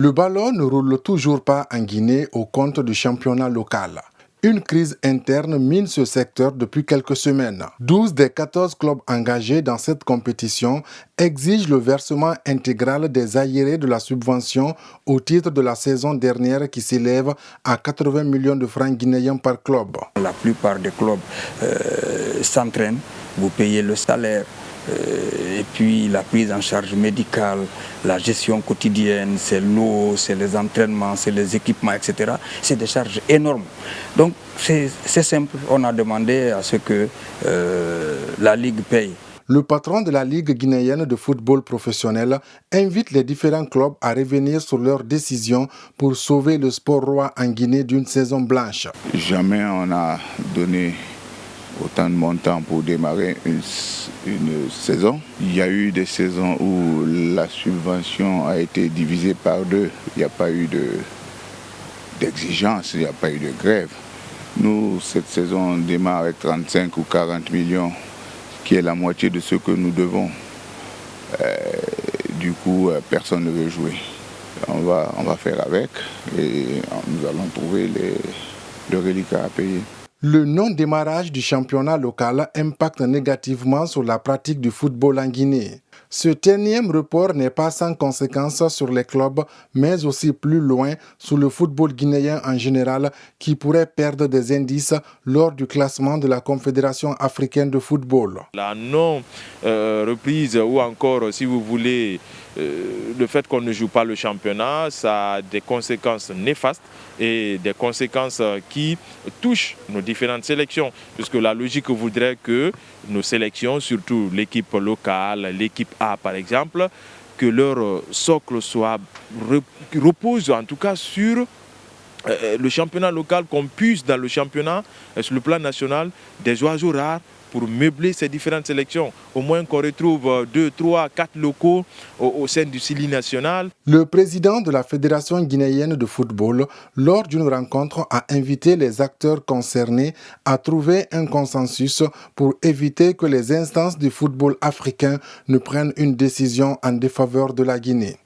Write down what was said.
Le ballon ne roule toujours pas en Guinée au compte du championnat local. Une crise interne mine ce secteur depuis quelques semaines. 12 des 14 clubs engagés dans cette compétition exigent le versement intégral des arriérés de la subvention au titre de la saison dernière qui s'élève à 80 millions de francs guinéens par club. La plupart des clubs s'entraînent, vous payez le salaire, et puis la prise en charge médicale, la gestion quotidienne, c'est l'eau, c'est les entraînements, c'est les équipements, etc. C'est des charges énormes. Donc c'est simple, on a demandé à ce que la Ligue paye. Le patron de la Ligue guinéenne de football professionnel invite les différents clubs à revenir sur leurs décisions pour sauver le sport roi en Guinée d'une saison blanche. Jamais on a donné autant de montant pour démarrer une saison. Il y a eu des saisons où la subvention a été divisée par deux. Il n'y a pas eu d'exigence, il n'y a pas eu de grève. Nous, cette saison, on démarre avec 35 ou 40 millions, qui est la moitié de ce que nous devons. Du coup, personne ne veut jouer. On va faire avec et nous allons trouver le reliquat à payer. Le non-démarrage du championnat local impacte négativement sur la pratique du football en Guinée. Ce énième report n'est pas sans conséquences sur les clubs, mais aussi plus loin sur le football guinéen en général qui pourrait perdre des indices lors du classement de la Confédération africaine de football. La non-reprise ou encore, si vous voulez, le fait qu'on ne joue pas le championnat, ça a des conséquences néfastes et des conséquences qui touchent nos différentes sélections. Puisque la logique voudrait que nos sélections, surtout l'équipe locale, l'équipe A par exemple, que leur socle repose en tout cas sur le championnat local, qu'on puisse dans le championnat, sur le plan national, des oiseaux rares pour meubler ces différentes sélections. Au moins qu'on retrouve 2, 3, 4 locaux au sein du CILI national. Le président de la Fédération guinéenne de football, lors d'une rencontre, a invité les acteurs concernés à trouver un consensus pour éviter que les instances du football africain ne prennent une décision en défaveur de la Guinée.